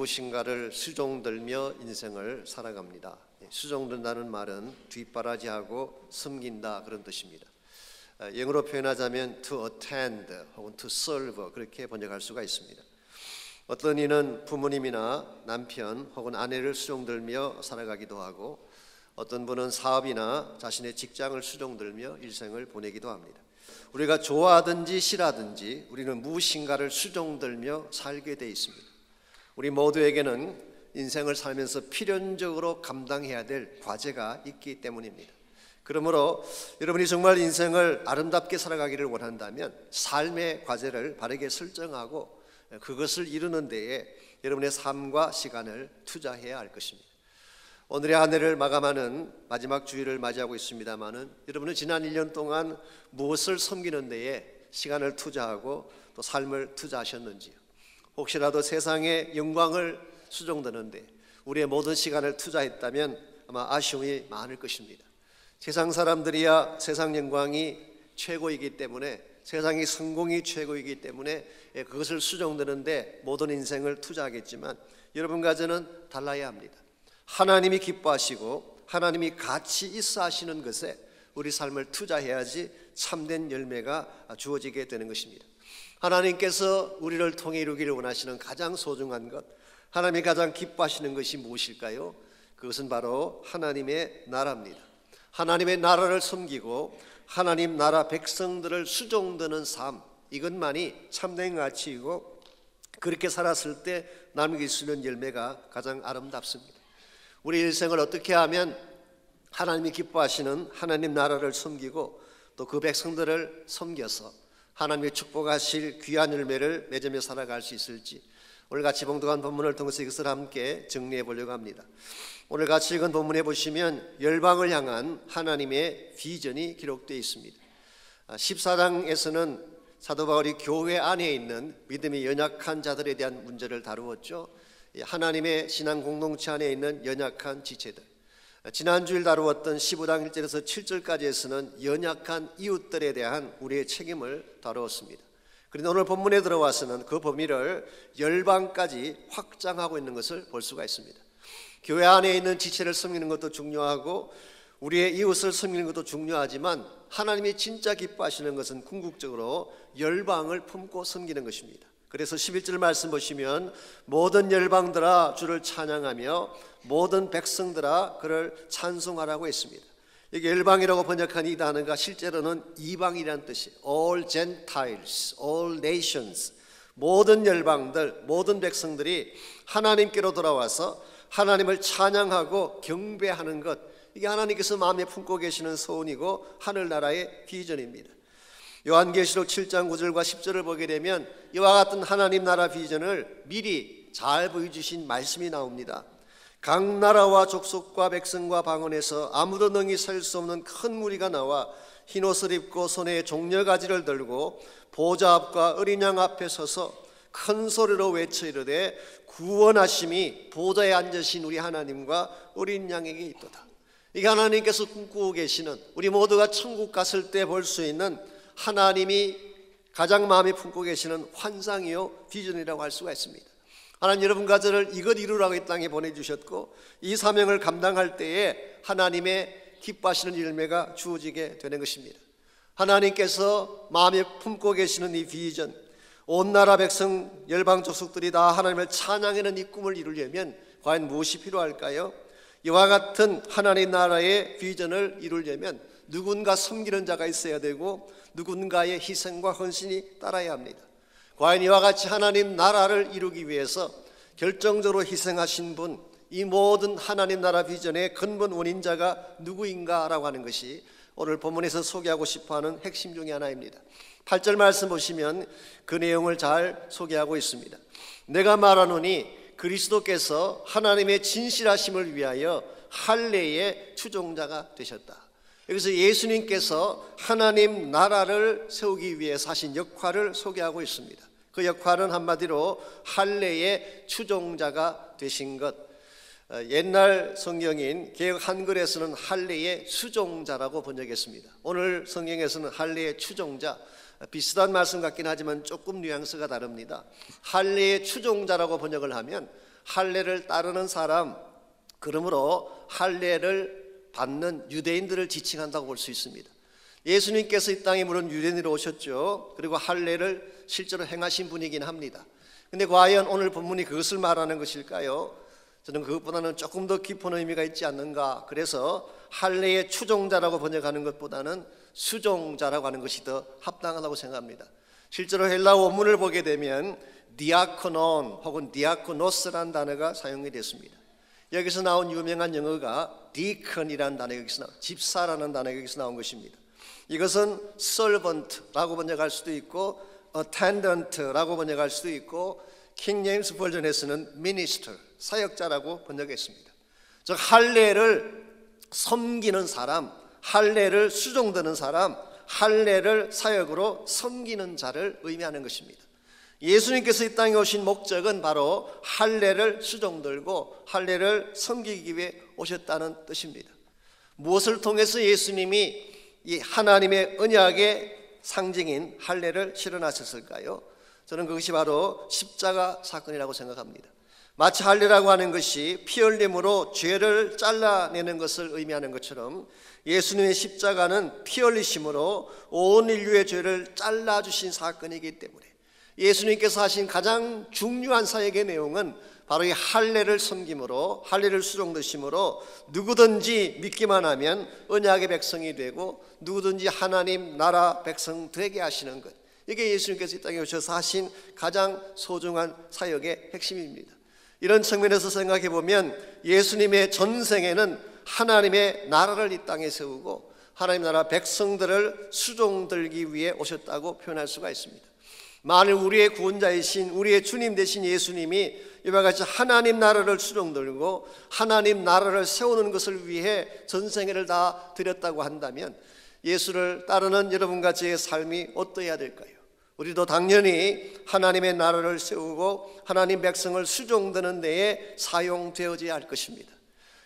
무엇인가를 수종들며 인생을 살아갑니다. 수종든다는 말은 뒷바라지하고 섬긴다 그런 뜻입니다. 영어로 표현하자면 to attend 혹은 to serve 그렇게 번역할 수가 있습니다. 어떤 이는 부모님이나 남편 혹은 아내를 수종들며 살아가기도 하고 어떤 분은 사업이나 자신의 직장을 수종들며 일생을 보내기도 합니다. 우리가 좋아하든지 싫어하든지 우리는 무엇인가를 수종들며 살게 돼 있습니다. 우리 모두에게는 인생을 살면서 필연적으로 감당해야 될 과제가 있기 때문입니다. 그러므로 여러분이 정말 인생을 아름답게 살아가기를 원한다면 삶의 과제를 바르게 설정하고 그것을 이루는 데에 여러분의 삶과 시간을 투자해야 할 것입니다. 오늘의 한 해를 마감하는 마지막 주일을 맞이하고 있습니다마는 여러분은 지난 1년 동안 무엇을 섬기는 데에 시간을 투자하고 또 삶을 투자하셨는지요? 혹시라도 세상의 영광을 수종드는데 우리의 모든 시간을 투자했다면 아마 아쉬움이 많을 것입니다. 세상 사람들이야 세상 영광이 최고이기 때문에 세상의 성공이 최고이기 때문에 그것을 수종드는데 모든 인생을 투자하겠지만 여러분과 저는 달라야 합니다. 하나님이 기뻐하시고 하나님이 같이 있어 하시는 것에 우리 삶을 투자해야지 참된 열매가 주어지게 되는 것입니다. 하나님께서 우리를 통해 이루기를 원하시는 가장 소중한 것, 하나님이 가장 기뻐하시는 것이 무엇일까요? 그것은 바로 하나님의 나라입니다. 하나님의 나라를 섬기고 하나님 나라 백성들을 수종드는 삶, 이것만이 참된 가치이고 그렇게 살았을 때 남길 수 있는 열매가 가장 아름답습니다. 우리 일생을 어떻게 하면 하나님이 기뻐하시는 하나님 나라를 섬기고 또 그 백성들을 섬겨서 하나님의 축복하실 귀한 열매를 맺으며 살아갈 수 있을지 오늘 같이 봉독한 본문을 통해서 이것을 함께 정리해 보려고 합니다. 오늘 같이 읽은 본문에 보시면 열방을 향한 하나님의 비전이 기록되어 있습니다. 14장에서는 사도 바울이 교회 안에 있는 믿음이 연약한 자들에 대한 문제를 다루었죠. 하나님의 신앙 공동체 안에 있는 연약한 지체들, 지난주일 다루었던 15장 1절에서 7절까지에서는 연약한 이웃들에 대한 우리의 책임을 다루었습니다. 그런데 오늘 본문에 들어와서는 그 범위를 열방까지 확장하고 있는 것을 볼 수가 있습니다. 교회 안에 있는 지체를 섬기는 것도 중요하고 우리의 이웃을 섬기는 것도 중요하지만 하나님이 진짜 기뻐하시는 것은 궁극적으로 열방을 품고 섬기는 것입니다. 그래서 11절 말씀 보시면 모든 열방들아 주를 찬양하며 모든 백성들아 그를 찬송하라고 했습니다. 여기 열방이라고 번역한 이 단어가 실제로는 이방이라는 뜻이에요. All Gentiles, all nations, 모든 열방들, 모든 백성들이 하나님께로 돌아와서 하나님을 찬양하고 경배하는 것, 이게 하나님께서 마음에 품고 계시는 소원이고 하늘나라의 비전입니다. 요한계시록 7장 9절과 10절을 보게 되면 이와 같은 하나님 나라 비전을 미리 잘 보여주신 말씀이 나옵니다. 각 나라와 족속과 백성과 방언에서 아무도 능히 설 수 없는 큰 무리가 나와 흰옷을 입고 손에 종려가지를 들고 보좌 앞과 어린 양 앞에 서서 큰 소리로 외쳐 이르되 구원하심이 보좌에 앉으신 우리 하나님과 어린 양에게 있도다. 이게 하나님께서 꿈꾸고 계시는 우리 모두가 천국 갔을 때 볼 수 있는 하나님이 가장 마음에 품고 계시는 환상이요 비전이라고 할 수가 있습니다. 하나님 여러분과 저를 이것 이루라고 이 땅에 보내주셨고 이 사명을 감당할 때에 하나님의 기뻐하시는 열매가 주어지게 되는 것입니다. 하나님께서 마음에 품고 계시는 이 비전, 온 나라 백성 열방 족속들이 다 하나님을 찬양하는 이 꿈을 이루려면 과연 무엇이 필요할까요? 이와 같은 하나님 나라의 비전을 이루려면 누군가 섬기는 자가 있어야 되고 누군가의 희생과 헌신이 따라야 합니다. 과연 이와 같이 하나님 나라를 이루기 위해서 결정적으로 희생하신 분, 이 모든 하나님 나라 비전의 근본 원인자가 누구인가라고 하는 것이 오늘 본문에서 소개하고 싶어하는 핵심 중에 하나입니다. 8절 말씀 보시면 그 내용을 잘 소개하고 있습니다. 내가 말하노니 그리스도께서 하나님의 진실하심을 위하여 할례의 추종자가 되셨다. 여기서 예수님께서 하나님 나라를 세우기 위해서 하신 역할을 소개하고 있습니다. 그 역할은 한마디로 할례의 추종자가 되신 것. 옛날 성경인 개역 한글에서는 할례의 수종자라고 번역했습니다. 오늘 성경에서는 할례의 추종자, 비슷한 말씀 같긴 하지만 조금 뉘앙스가 다릅니다. 할례의 추종자라고 번역을 하면 할례를 따르는 사람, 그러므로 할례를 받는 유대인들을 지칭한다고 볼 수 있습니다. 예수님께서 이 땅에 물론 유대인으로 오셨죠. 그리고 할례를 실제로 행하신 분이긴 합니다. 근데 과연 오늘 본문이 그것을 말하는 것일까요? 저는 그것보다는 조금 더 깊은 의미가 있지 않는가. 그래서 할례의 추종자라고 번역하는 것보다는 수종자라고 하는 것이 더 합당하다고 생각합니다. 실제로 헬라어 원문을 보게 되면 디아코논 혹은 디아코노스라는 단어가 사용이 됐습니다. 여기서 나온 유명한 영어가 디컨이라는 단어가 여기서 나온, 집사라는 단어가 여기서 나온 것입니다. 이것은 servant라고 번역할 수도 있고 attendant라고 번역할 수도 있고 킹 제임스 버전에서는 minister, 사역자라고 번역했습니다. 즉 할례를 섬기는 사람, 할례를 수종드는 사람, 할례를 사역으로 섬기는 자를 의미하는 것입니다. 예수님께서 이 땅에 오신 목적은 바로 할례를 수종들고 할례를 섬기기 위해 오셨다는 뜻입니다. 무엇을 통해서 예수님이 이 하나님의 언약의 상징인 할례를 실현하셨을까요? 저는 그것이 바로 십자가 사건이라고 생각합니다. 마치 할례라고 하는 것이 피 흘림으로 죄를 잘라내는 것을 의미하는 것처럼 예수님의 십자가는 피 흘리심으로 온 인류의 죄를 잘라주신 사건이기 때문에 예수님께서 하신 가장 중요한 사역의 내용은 바로 이 할례를 섬김으로, 할례를 수종드심으로 누구든지 믿기만 하면 언약의 백성이 되고 누구든지 하나님 나라 백성 되게 하시는 것, 이게 예수님께서 이 땅에 오셔서 하신 가장 소중한 사역의 핵심입니다. 이런 측면에서 생각해 보면 예수님의 전생에는 하나님의 나라를 이 땅에 세우고 하나님 나라 백성들을 수종들기 위해 오셨다고 표현할 수가 있습니다. 만일 우리의 구원자이신 우리의 주님 되신 예수님이 이와 같이 하나님 나라를 수종들고 하나님 나라를 세우는 것을 위해 전생애를 다 드렸다고 한다면 예수를 따르는 여러분과 저의 삶이 어떠해야 될까요? 우리도 당연히 하나님의 나라를 세우고 하나님 백성을 수종드는 데에 사용되어져야 할 것입니다.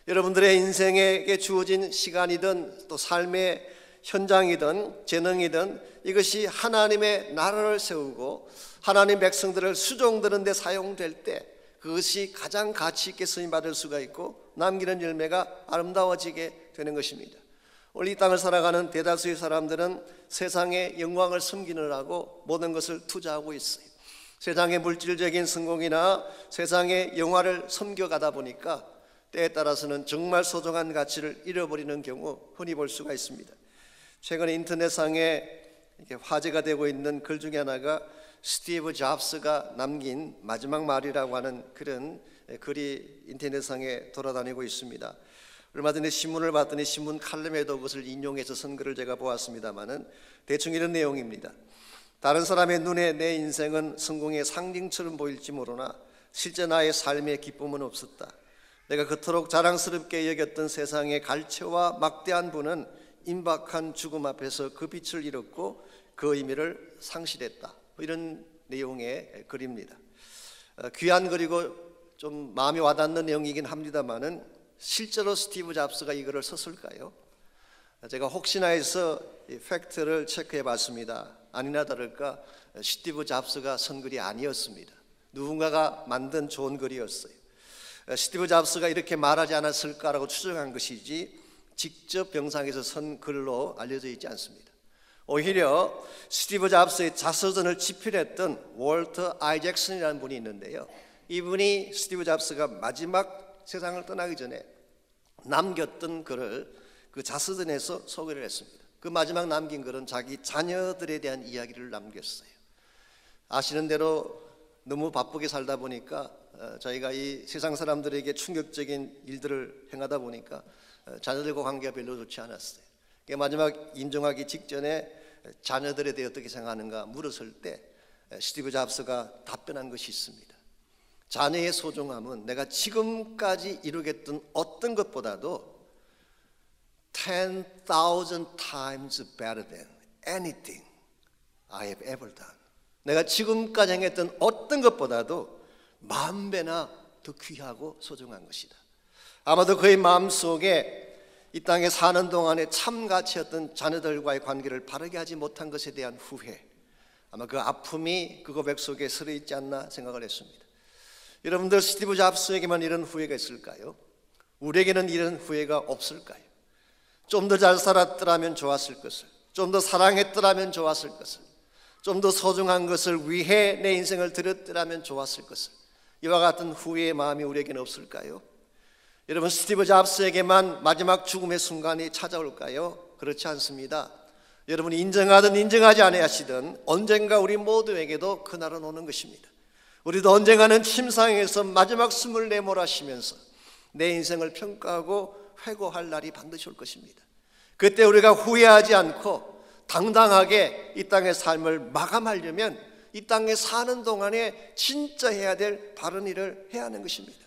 여러분들의 인생에 주어진 시간이든 또 삶의 현장이든 재능이든 이것이 하나님의 나라를 세우고 하나님 백성들을 수종드는 데 사용될 때 그것이 가장 가치 있게 쓰임받을 수가 있고 남기는 열매가 아름다워지게 되는 것입니다. 오늘 이 땅을 살아가는 대다수의 사람들은 세상의 영광을 섬기느라고 모든 것을 투자하고 있어요. 세상의 물질적인 성공이나 세상의 영화를 섬겨가다 보니까 때에 따라서는 정말 소중한 가치를 잃어버리는 경우 흔히 볼 수가 있습니다. 최근에 인터넷상에 화제가 되고 있는 글 중에 하나가 스티브 잡스가 남긴 마지막 말이라고 하는 그런 글이 인터넷상에 돌아다니고 있습니다. 얼마 전에 신문을 봤더니 신문 칼럼에도 그것을 인용해서 쓴 글을 제가 보았습니다마는 대충 이런 내용입니다. 다른 사람의 눈에 내 인생은 성공의 상징처럼 보일지 모르나 실제 나의 삶의 기쁨은 없었다. 내가 그토록 자랑스럽게 여겼던 세상의 갈채와 막대한 부는 임박한 죽음 앞에서 그 빛을 잃었고 그 의미를 상실했다. 이런 내용의 글입니다. 귀한 글이고 좀 마음에 와닿는 내용이긴 합니다만은 실제로 스티브 잡스가 이 글을 썼을까요? 제가 혹시나 해서 이 팩트를 체크해 봤습니다. 아니나 다를까 스티브 잡스가 쓴 글이 아니었습니다. 누군가가 만든 좋은 글이었어요. 스티브 잡스가 이렇게 말하지 않았을까라고 추정한 것이지 직접 병상에서 쓴 글로 알려져 있지 않습니다. 오히려 스티브 잡스의 자서전을 집필했던 월터 아이잭슨이라는 분이 있는데요, 이분이 스티브 잡스가 마지막 세상을 떠나기 전에 남겼던 글을 그 자서전에서 소개를 했습니다. 그 마지막 남긴 글은 자기 자녀들에 대한 이야기를 남겼어요. 아시는 대로 너무 바쁘게 살다 보니까 저희가 이 세상 사람들에게 충격적인 일들을 행하다 보니까 자녀들과 관계가 별로 좋지 않았어요. 마지막 임종하기 직전에 자녀들에 대해 어떻게 생각하는가 물었을 때 스티브 잡스가 답변한 것이 있습니다. 자녀의 소중함은 내가 지금까지 이루겠던 어떤 것보다도 10,000 times better than anything I have ever done. 내가 지금까지 행했던 어떤 것보다도 10,000배나 더 귀하고 소중한 것이다. 아마도 그의 마음속에 이 땅에 사는 동안에 참 가치였던 자녀들과의 관계를 바르게 하지 못한 것에 대한 후회, 아마 그 아픔이 그 고백 속에 스려 있지 않나 생각을 했습니다. 여러분들 스티브 잡스에게만 이런 후회가 있을까요? 우리에게는 이런 후회가 없을까요? 좀 더 잘 살았더라면 좋았을 것을, 좀 더 사랑했더라면 좋았을 것을, 좀 더 소중한 것을 위해 내 인생을 드렸더라면 좋았을 것을, 이와 같은 후회의 마음이 우리에게는 없을까요? 여러분, 스티브 잡스에게만 마지막 죽음의 순간이 찾아올까요? 그렇지 않습니다. 여러분이 인정하든 인정하지 아니하시든 언젠가 우리 모두에게도 그날은 오는 것입니다. 우리도 언젠가는 침상에서 마지막 숨을 내몰아쉬면서 내 인생을 평가하고 회고할 날이 반드시 올 것입니다. 그때 우리가 후회하지 않고 당당하게 이 땅의 삶을 마감하려면 이 땅에 사는 동안에 진짜 해야 될 바른 일을 해야 하는 것입니다.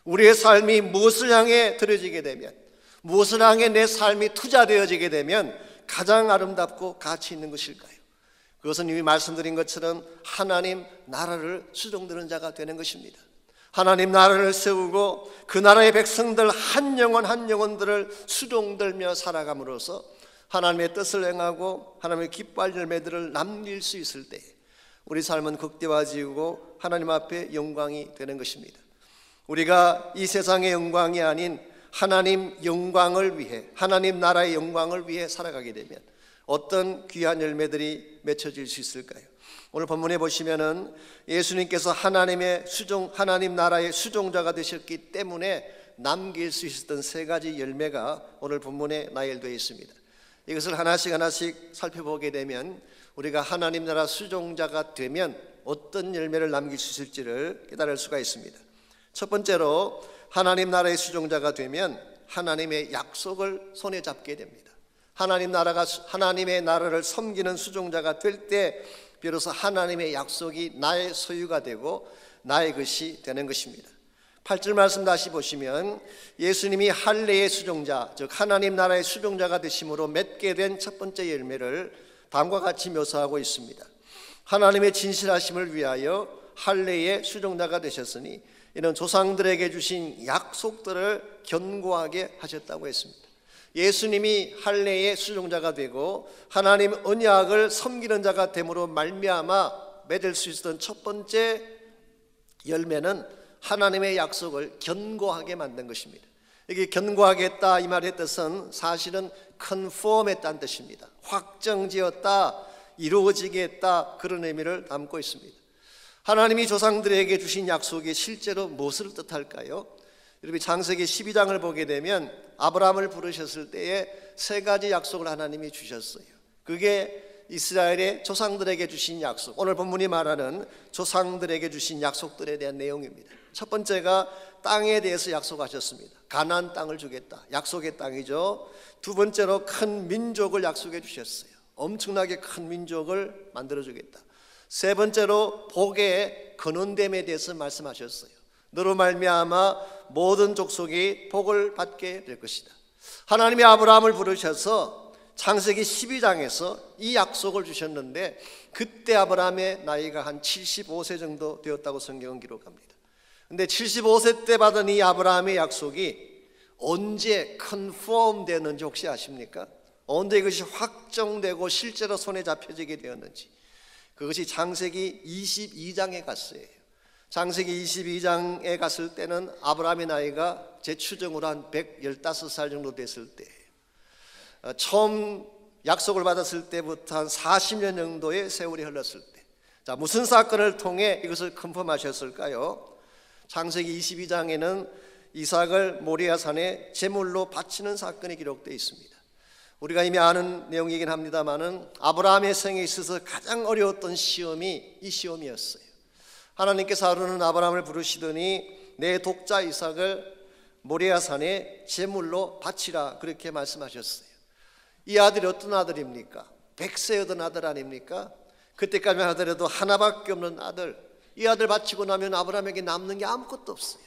우리의 삶이 무엇을 향해 들여지게 되면, 무엇을 향해 내 삶이 투자되어지게 되면 가장 아름답고 가치 있는 것일까요? 그것은 이미 말씀드린 것처럼 하나님 나라를 수종드는 자가 되는 것입니다. 하나님 나라를 세우고 그 나라의 백성들 한 영혼 한 영혼들을 수종들며 살아감으로써 하나님의 뜻을 행하고 하나님의 기뻐할 열매들을 남길 수 있을 때 우리 삶은 극대화지고 하나님 앞에 영광이 되는 것입니다. 우리가 이 세상의 영광이 아닌 하나님 영광을 위해, 하나님 나라의 영광을 위해 살아가게 되면 어떤 귀한 열매들이 맺혀질 수 있을까요? 오늘 본문에 보시면은 예수님께서 하나님 나라의 수종자가 되셨기 때문에 남길 수 있었던 세 가지 열매가 오늘 본문에 나열되어 있습니다. 이것을 하나씩 살펴보게 되면 우리가 하나님 나라 수종자가 되면 어떤 열매를 남길 수 있을지를 깨달을 수가 있습니다. 첫 번째로 하나님 나라의 수종자가 되면 하나님의 약속을 손에 잡게 됩니다. 하나님의 나라를 섬기는 수종자가 될 때 비로소 하나님의 약속이 나의 소유가 되고 나의 것이 되는 것입니다. 8절 말씀 다시 보시면 예수님이 할례의 수종자, 즉 하나님 나라의 수종자가 되심으로 맺게 된 첫 번째 열매를 다음과 같이 묘사하고 있습니다. 하나님의 진실하심을 위하여 할례의 수종자가 되셨으니 이는 조상들에게 주신 약속들을 견고하게 하셨다고 했습니다. 예수님이 할례의 수종자가 되고 하나님 언약을 섬기는 자가 됨으로 말미암아 맺을 수 있었던 첫 번째 열매는 하나님의 약속을 견고하게 만든 것입니다. 여기 견고하게 했다 이 말의 뜻은 사실은 컨폼했다는 뜻입니다. 확정지었다, 이루어지게 했다, 그런 의미를 담고 있습니다. 하나님이 조상들에게 주신 약속이 실제로 무엇을 뜻할까요? 여러분 창세기 12장을 보게 되면 아브라함을 부르셨을 때에 세 가지 약속을 하나님이 주셨어요. 그게 이스라엘의 조상들에게 주신 약속, 오늘 본문이 말하는 조상들에게 주신 약속들에 대한 내용입니다. 첫 번째가 땅에 대해서 약속하셨습니다. 가나안 땅을 주겠다, 약속의 땅이죠. 두 번째로 큰 민족을 약속해 주셨어요. 엄청나게 큰 민족을 만들어 주겠다. 세 번째로 복의 근원됨에 대해서 말씀하셨어요. 너로 말미암아 모든 족속이 복을 받게 될 것이다. 하나님이 아브라함을 부르셔서 창세기 12장에서 이 약속을 주셨는데 그때 아브라함의 나이가 한 75세 정도 되었다고 성경은 기록합니다. 근데 75세 때 받은 이 아브라함의 약속이 언제 컨펌 되는지 혹시 아십니까? 언제 이것이 확정되고 실제로 손에 잡혀지게 되었는지, 그것이 창세기 22장에 갔어요. 창세기 22장에 갔을 때는 아브라함의 나이가 제 추정으로 한 115살 정도 됐을 때예요. 처음 약속을 받았을 때부터 한 40년 정도의 세월이 흘렀을 때, 자, 무슨 사건을 통해 이것을 컨펌하셨을까요? 창세기 22장에는 이삭을 모리아 산에 제물로 바치는 사건이 기록되어 있습니다. 우리가 이미 아는 내용이긴 합니다만은 아브라함의 생에 있어서 가장 어려웠던 시험이 이 시험이었어요. 하나님께서 하루는 아브라함을 부르시더니 내 독자 이삭을 모리아 산에 제물로 바치라, 그렇게 말씀하셨어요. 이 아들이 어떤 아들입니까? 100세 얻은 아들 아닙니까? 그때까지만 하더라도 하나밖에 없는 아들, 이 아들 바치고 나면 아브라함에게 남는 게 아무것도 없어요.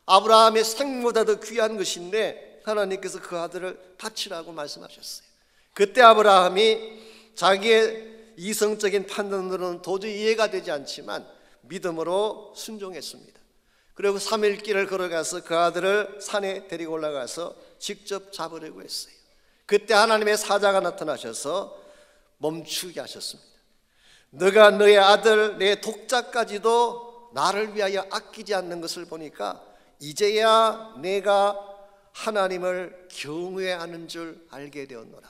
아브라함의 생보다 더 귀한 것인데 하나님께서 그 아들을 바치라고 말씀하셨어요. 그때 아브라함이 자기의 이성적인 판단으로는 도저히 이해가 되지 않지만 믿음으로 순종했습니다. 그리고 3일 길을 걸어가서 그 아들을 산에 데리고 올라가서 직접 잡으려고 했어요. 그때 하나님의 사자가 나타나셔서 멈추게 하셨습니다. 너가 너의 아들 내 독자까지도 나를 위하여 아끼지 않는 것을 보니까 이제야 내가 하나님을 경외하는 줄 알게 되었노라.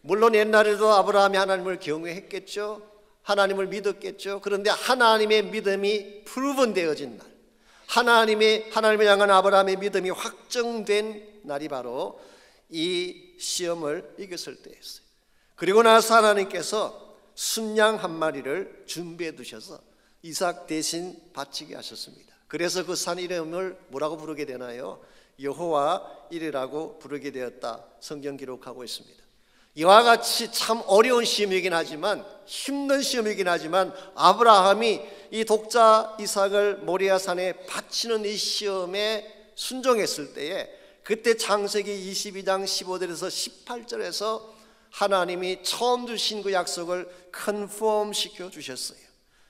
물론 옛날에도 아브라함이 하나님을 경외했겠죠. 하나님을 믿었겠죠. 그런데 하나님의 믿음이 프루븐되어진 날, 하나님을 향한 아브라함의 믿음이 확정된 날이 바로 이 시험을 이겼을 때였어요. 그리고 나서 하나님께서 순양 한 마리를 준비해 두셔서 이삭 대신 바치게 하셨습니다. 그래서 그 산 이름을 뭐라고 부르게 되나요? 여호와 이레라고 부르게 되었다, 성경 기록하고 있습니다. 이와 같이 참 어려운 시험이긴 하지만, 힘든 시험이긴 하지만, 아브라함이 이 독자 이삭을 모리아산에 바치는 이 시험에 순종했을 때에, 그때 창세기 22장 15절에서 18절에서 하나님이 처음 주신 그 약속을 컨펌 시켜 주셨어요.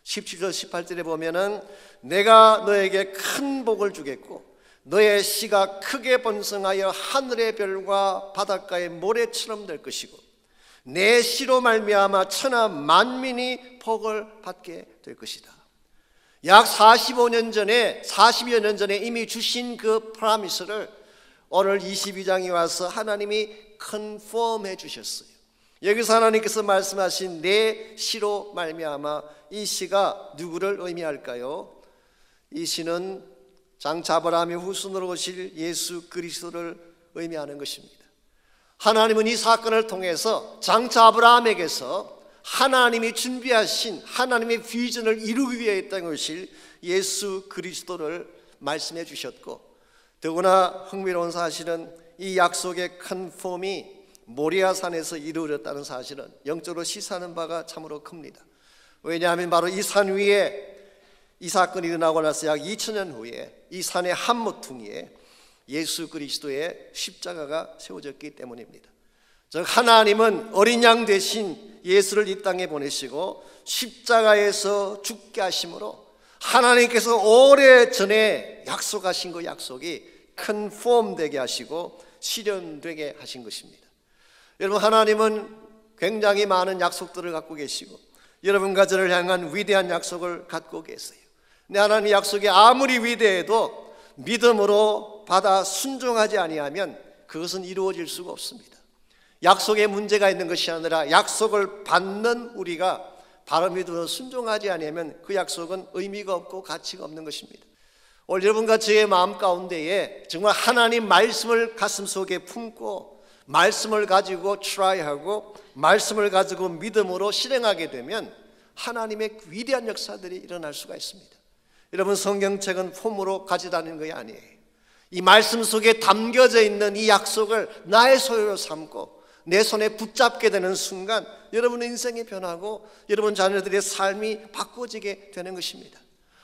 17절 18절에 보면은 내가 너에게 큰 복을 주겠고 너의 씨가 크게 번성하여 하늘의 별과 바닷가의 모래처럼 될 것이고 내 씨로 말미암아 천하 만민이 복을 받게 될 것이다. 약 40여 년 전에 이미 주신 그 프라미스를 오늘 22장에 와서 하나님이 컨펌해 주셨어요. 여기서 하나님께서 말씀하신 내 씨로 말미암아, 이 씨가 누구를 의미할까요? 이 씨는 장차 아브라함의 후손으로 오실 예수 그리스도를 의미하는 것입니다. 하나님은 이 사건을 통해서 장차 아브라함에게서 하나님이 준비하신 하나님의 비전을 이루기 위해 있던 것일 예수 그리스도를 말씀해 주셨고, 더구나 흥미로운 사실은 이 약속의 컨펌이 모리아산에서 이루어졌다는 사실은 영적으로 시사하는 바가 참으로 큽니다. 왜냐하면 바로 이 산 위에 이 사건이 일어나고 나서 약 2000년 후에 이 산의 한 모퉁이에 예수 그리스도의 십자가가 세워졌기 때문입니다. 즉 하나님은 어린 양 대신 예수를 이 땅에 보내시고 십자가에서 죽게 하심으로 하나님께서 오래전에 약속하신 그 약속이 컨펌되게 하시고 실현되게 하신 것입니다. 여러분, 하나님은 굉장히 많은 약속들을 갖고 계시고 여러분과 저를 향한 위대한 약속을 갖고 계세요. 근데 하나님의 약속이 아무리 위대해도 믿음으로 받아 순종하지 아니하면 그것은 이루어질 수가 없습니다. 약속에 문제가 있는 것이 아니라 약속을 받는 우리가 바로 믿음으로 순종하지 아니하면 그 약속은 의미가 없고 가치가 없는 것입니다. 오늘 여러분과 저의 마음 가운데에 정말 하나님 말씀을 가슴속에 품고 말씀을 가지고 트라이하고 말씀을 가지고 믿음으로 실행하게 되면 하나님의 위대한 역사들이 일어날 수가 있습니다. 여러분, 성경책은 폼으로 가져다니는 것이 아니에요. 이 말씀 속에 담겨져 있는 이 약속을 나의 소유로 삼고 내 손에 붙잡게 되는 순간 여러분의 인생이 변하고 여러분 자녀들의 삶이 바꿔지게 되는 것입니다.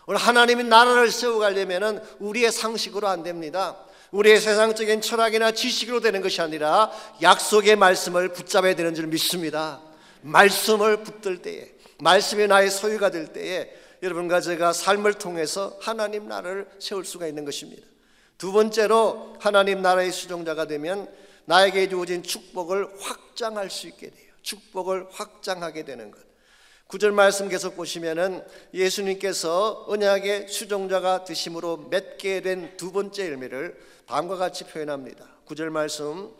오늘 하나님이 나라를 세워가려면 우리의 상식으로 안 됩니다. 우리의 세상적인 철학이나 지식으로 되는 것이 아니라 약속의 말씀을 붙잡아야 되는 줄 믿습니다. 말씀을 붙들 때에, 말씀이 나의 소유가 될 때에 여러분과 제가 삶을 통해서 하나님 나라를 세울 수가 있는 것입니다. 두 번째로 하나님 나라의 수종자가 되면 나에게 주어진 축복을 확장할 수 있게 돼요. 축복을 확장하게 되는 것. 9절 말씀 계속 보시면은 예수님께서 언약의 수종자가 되심으로 맺게 된 두 번째 열매를 다음과 같이 표현합니다. 9절 말씀,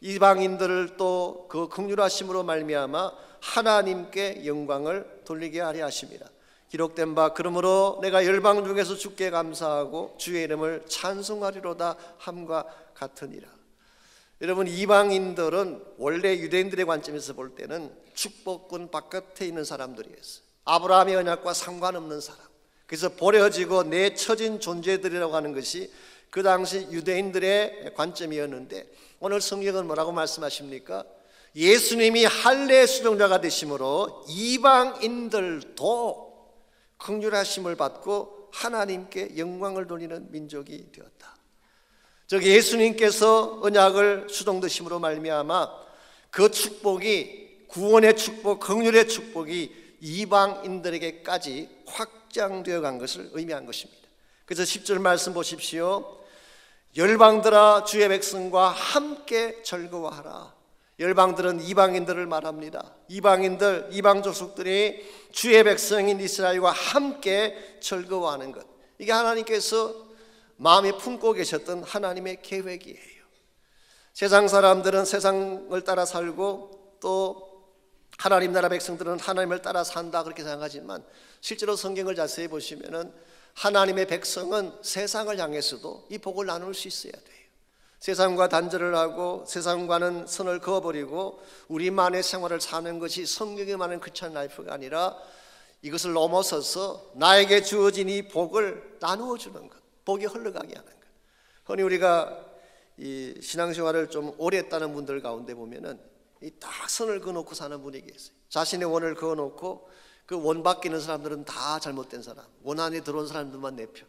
이방인들을 또 그 긍휼하심으로 말미암아 하나님께 영광을 돌리게 하려 하십니다. 기록된 바, 그러므로 내가 열방 중에서 주께 감사하고 주의 이름을 찬송하리로다 함과 같으니라. 여러분, 이방인들은 원래 유대인들의 관점에서 볼 때는 축복권 바깥에 있는 사람들이었어요. 아브라함의 언약과 상관없는 사람. 그래서 버려지고 내쳐진 존재들이라고 하는 것이 그 당시 유대인들의 관점이었는데, 오늘 성경은 뭐라고 말씀하십니까? 예수님이 할례 수종자가 되심으로 이방인들도 긍휼하심을 받고 하나님께 영광을 돌리는 민족이 되었다. 즉 예수님께서 언약을 수종되심으로 말미암아 그 축복이, 구원의 축복, 긍휼의 축복이 이방인들에게까지 확장되어 간 것을 의미한 것입니다. 그래서 10절 말씀 보십시오. 열방들아 주의 백성과 함께 즐거워하라. 열방들은 이방인들을 말합니다. 이방인들, 이방 족속들이 주의 백성인 이스라엘과 함께 즐거워하는 것, 이게 하나님께서 마음에 품고 계셨던 하나님의 계획이에요. 세상 사람들은 세상을 따라 살고 또 하나님 나라 백성들은 하나님을 따라 산다 그렇게 생각하지만, 실제로 성경을 자세히 보시면은 하나님의 백성은 세상을 향해서도 이 복을 나눌 수 있어야 돼요. 세상과 단절을 하고 세상과는 선을 그어버리고 우리만의 생활을 사는 것이 성경에 말하는 크리스천 라이프가 아니라, 이것을 넘어서서 나에게 주어진 이 복을 나누어 주는 것, 복이 흘러가게 하는 것. 흔히 우리가 이 신앙생활을 좀 오래 했다는 분들 가운데 보면은 이 딱 선을 그어놓고 사는 분이 계세요. 자신의 원을 그어놓고 그 원 밖에 있는 사람들은 다 잘못된 사람, 원 안에 들어온 사람들만 내 편,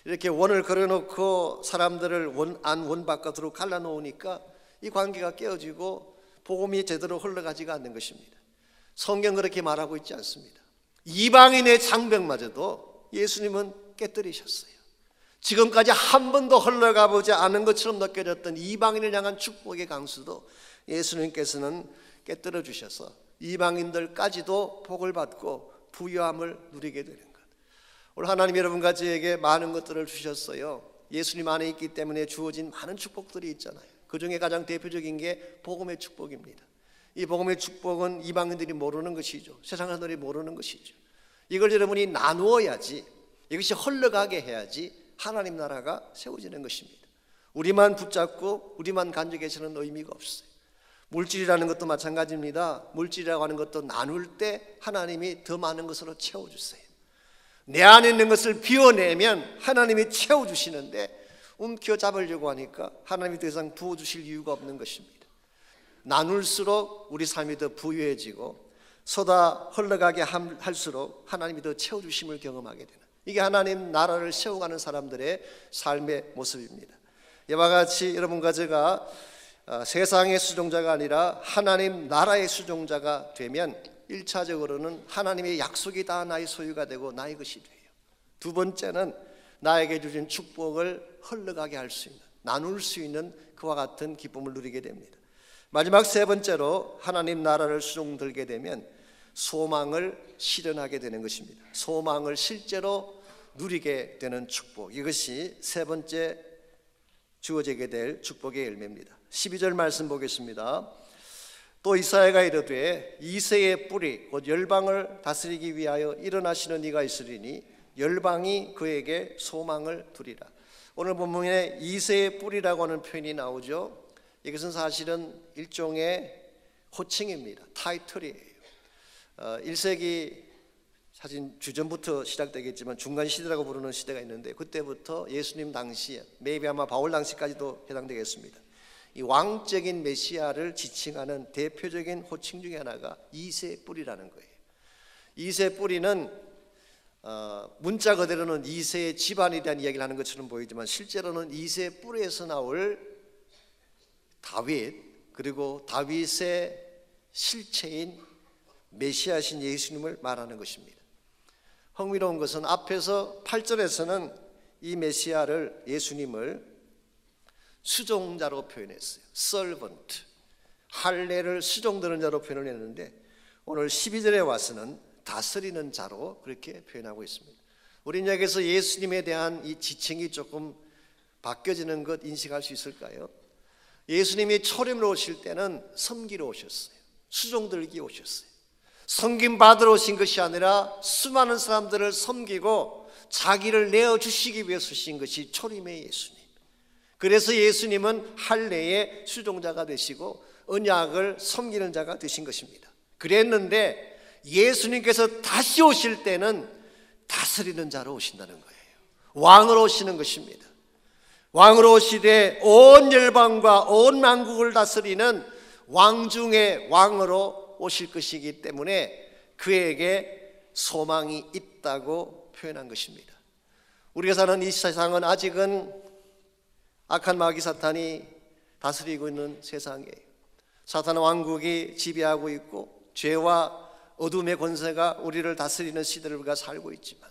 이렇게 원을 그려놓고 사람들을 원 바깥으로 갈라놓으니까 이 관계가 깨어지고 복음이 제대로 흘러가지가 않는 것입니다. 성경 그렇게 말하고 있지 않습니다. 이방인의 장벽마저도 예수님은 깨뜨리셨어요. 지금까지 한 번도 흘러가 보지 않은 것처럼 느껴졌던 이방인을 향한 축복의 강수도 예수님께서는 깨뜨려 주셔서 이방인들까지도 복을 받고 부유함을 누리게 되는 것. 오늘 하나님 여러분과 저에게 많은 것들을 주셨어요. 예수님 안에 있기 때문에 주어진 많은 축복들이 있잖아요. 그 중에 가장 대표적인 게 복음의 축복입니다. 이 복음의 축복은 이방인들이 모르는 것이죠. 세상 사람들이 모르는 것이죠. 이걸 여러분이 나누어야지, 이것이 흘러가게 해야지 하나님 나라가 세워지는 것입니다. 우리만 붙잡고 우리만 간직해서는 의미가 없어요. 물질이라는 것도 마찬가지입니다. 물질이라고 하는 것도 나눌 때 하나님이 더 많은 것으로 채워주세요. 내 안에 있는 것을 비워내면 하나님이 채워주시는데, 움켜잡으려고 하니까 하나님이 더 이상 부어주실 이유가 없는 것입니다. 나눌수록 우리 삶이 더 부유해지고 쏟아 흘러가게 할수록 하나님이 더 채워주심을 경험하게 되는, 이게 하나님 나라를 세워가는 사람들의 삶의 모습입니다. 이와 같이 여러분과 제가 세상의 수종자가 아니라 하나님 나라의 수종자가 되면 1차적으로는 하나님의 약속이 다 나의 소유가 되고 나의 것이 돼요. 두 번째는 나에게 주신 축복을 흘러가게 할 수 있는, 나눌 수 있는 그와 같은 기쁨을 누리게 됩니다. 마지막 세 번째로 하나님 나라를 수종들게 되면 소망을 실현하게 되는 것입니다. 소망을 실제로 누리게 되는 축복, 이것이 세 번째 주어지게 될 축복의 열매입니다. 12절 말씀 보겠습니다. 또 이사야가 이르되 이새의 뿌리 곧 열방을 다스리기 위하여 일어나시는 이가 있으리니 열방이 그에게 소망을 두리라. 오늘 본문에 이새의 뿌리라고 하는 표현이 나오죠. 이것은 사실은 일종의 호칭입니다. 타이틀이에요. 1세기 사실 주전부터 시작되겠지만 중간 시대라고 부르는 시대가 있는데, 그때부터 예수님 당시에, 매비 아마 바울 당시까지도 해당되겠습니다. 이 왕적인 메시아를 지칭하는 대표적인 호칭 중에 하나가 이새 뿌리라는 거예요. 이새 뿌리는 문자 그대로는 이새의 집안에 대한 이야기를 하는 것처럼 보이지만, 실제로는 이새 뿌리에서 나올 다윗, 그리고 다윗의 실체인 메시아신 예수님을 말하는 것입니다. 흥미로운 것은 앞에서 8절에서는 이 메시아를, 예수님을 수종자로 표현했어요. servant, 할례를 수종드는 자로 표현을 했는데, 오늘 12절에 와서는 다스리는 자로 그렇게 표현하고 있습니다. 우리는 여기서 예수님에 대한 이 지칭이 조금 바뀌어지는 것 인식할 수 있을까요? 예수님이 초림으로 오실 때는 섬기러 오셨어요. 수종들기 오셨어요. 섬김 받으러 오신 것이 아니라 수많은 사람들을 섬기고 자기를 내어주시기 위해서 오신 것이 초림의 예수님. 그래서 예수님은 할례의 수종자가 되시고 언약을 섬기는 자가 되신 것입니다. 그랬는데 예수님께서 다시 오실 때는 다스리는 자로 오신다는 거예요. 왕으로 오시는 것입니다. 왕으로 오시되 온 열방과 온 만국을 다스리는 왕 중의 왕으로 오실 것이기 때문에 그에게 소망이 있다고 표현한 것입니다. 우리가 사는 이 세상은 아직은 악한 마귀 사탄이 다스리고 있는 세상이에요. 사탄의 왕국이 지배하고 있고 죄와 어둠의 권세가 우리를 다스리는 시대를 우리가 살고 있지만,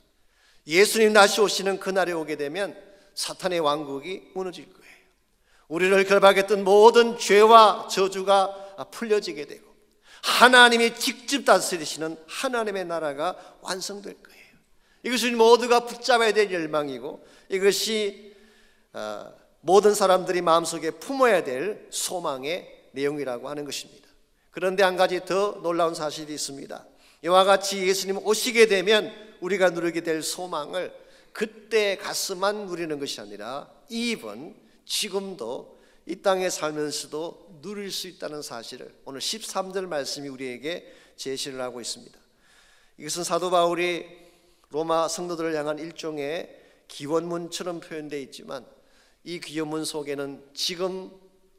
예수님 다시 오시는 그날에 오게 되면 사탄의 왕국이 무너질 거예요. 우리를 결박했던 모든 죄와 저주가 풀려지게 되고 하나님이 직접 다스리시는 하나님의 나라가 완성될 거예요. 이것은 모두가 붙잡아야 될 열망이고 이것이 모든 사람들이 마음속에 품어야 될 소망의 내용이라고 하는 것입니다. 그런데 한 가지 더 놀라운 사실이 있습니다. 이와 같이 예수님 오시게 되면 우리가 누리게 될 소망을 그때 가서만 누리는 것이 아니라 이번 지금도 이 땅에 살면서도 누릴 수 있다는 사실을 오늘 13절 말씀이 우리에게 제시를 하고 있습니다. 이것은 사도 바울이 로마 성도들을 향한 일종의 기원문처럼 표현되어 있지만 이 기원문 속에는 지금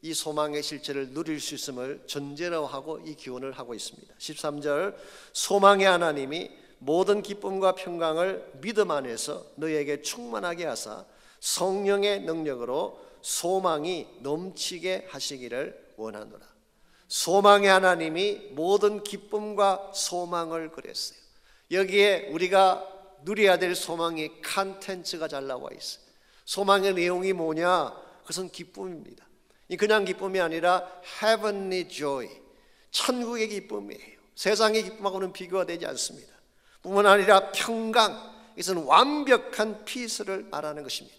이 소망의 실체를 누릴 수 있음을 전제로 하고 이 기원을 하고 있습니다. 13절 소망의 하나님이 모든 기쁨과 평강을 믿음 안에서 너희에게 충만하게 하사 성령의 능력으로 소망이 넘치게 하시기를 원하노라. 소망의 하나님이 모든 기쁨과 소망을 그랬어요. 여기에 우리가 누려야 될 소망의 컨텐츠가 잘 나와 있어요. 소망의 내용이 뭐냐? 그것은 기쁨입니다. 그냥 기쁨이 아니라 heavenly joy, 천국의 기쁨이에요. 세상의 기쁨하고는 비교가 되지 않습니다. 뿐만 아니라 평강, 이것은 완벽한 피스를 말하는 것입니다.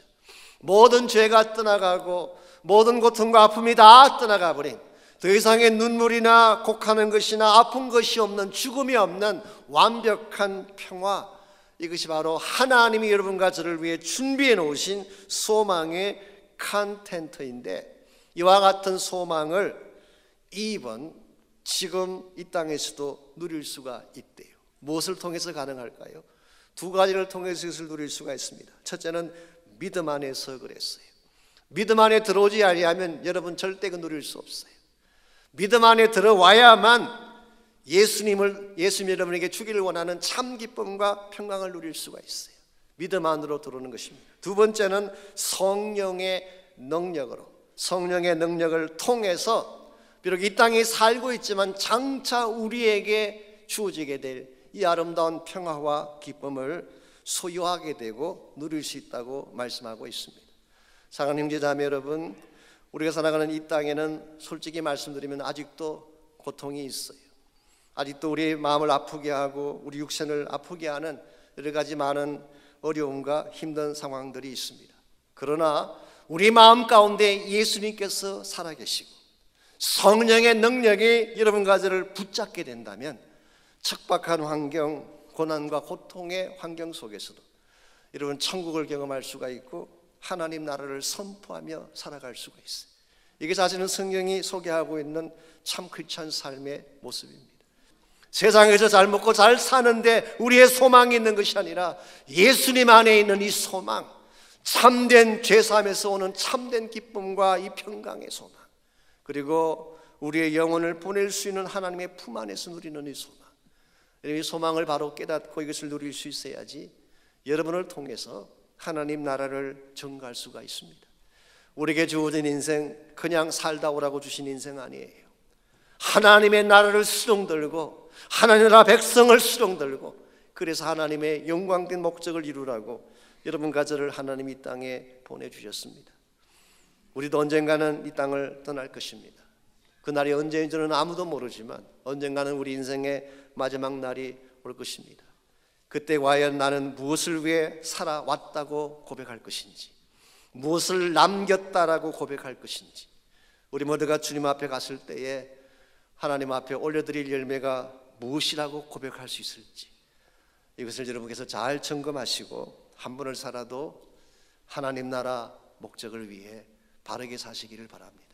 모든 죄가 떠나가고 모든 고통과 아픔이 다 떠나가 버린 더 이상의 눈물이나 곡하는 것이나 아픈 것이 없는, 죽음이 없는 완벽한 평화, 이것이 바로 하나님이 여러분과 저를 위해 준비해 놓으신 소망의 컨텐트인데 이와 같은 소망을 이번 지금 이 땅에서도 누릴 수가 있대요. 무엇을 통해서 가능할까요? 두 가지를 통해서 이것을 누릴 수가 있습니다. 첫째는 믿음 안에서 그랬어요. 믿음 안에 들어오지 아니하면 여러분 절대 그 누릴 수 없어요. 믿음 안에 들어와야만 예수님 여러분에게 주기를 원하는 참 기쁨과 평강을 누릴 수가 있어요. 믿음 안으로 들어오는 것입니다. 두 번째는 성령의 능력으로, 성령의 능력을 통해서 비록 이 땅에 살고 있지만 장차 우리에게 주어지게 될 이 아름다운 평화와 기쁨을 소유하게 되고 누릴 수 있다고 말씀하고 있습니다. 사랑하는 형제자매 여러분, 우리가 살아가는 이 땅에는 솔직히 말씀드리면 아직도 고통이 있어요. 아직도 우리 마음을 아프게 하고 우리 육신을 아프게 하는 여러 가지 많은 어려움과 힘든 상황들이 있습니다. 그러나 우리 마음 가운데 예수님께서 살아계시고 성령의 능력이 여러분과 저를 붙잡게 된다면 척박한 환경, 고난과 고통의 환경 속에서도 여러분 천국을 경험할 수가 있고 하나님 나라를 선포하며 살아갈 수가 있어요. 이게 사실은 성경이 소개하고 있는 참 크리스찬 삶의 모습입니다. 세상에서 잘 먹고 잘 사는데 우리의 소망이 있는 것이 아니라 예수님 안에 있는 이 소망, 참된 죄사함에서 오는 참된 기쁨과 이 평강의 소망, 그리고 우리의 영혼을 보낼 수 있는 하나님의 품 안에서 누리는 이 소망, 이 소망을 바로 깨닫고 이것을 누릴 수 있어야지 여러분을 통해서 하나님 나라를 증거할 수가 있습니다. 우리에게 주어진 인생 그냥 살다 오라고 주신 인생 아니에요. 하나님의 나라를 수렁들고 하나님의 나라 백성을 수렁들고 그래서 하나님의 영광된 목적을 이루라고 여러분과 저를 하나님이 이 땅에 보내주셨습니다. 우리도 언젠가는 이 땅을 떠날 것입니다. 그날이 언제인지는 아무도 모르지만 언젠가는 우리 인생의 마지막 날이 올 것입니다. 그때 과연 나는 무엇을 위해 살아왔다고 고백할 것인지, 무엇을 남겼다라고 고백할 것인지, 우리 모두가 주님 앞에 갔을 때에 하나님 앞에 올려드릴 열매가 무엇이라고 고백할 수 있을지, 이것을 여러분께서 잘 점검하시고 한 번을 살아도 하나님 나라 목적을 위해 바르게 사시기를 바랍니다.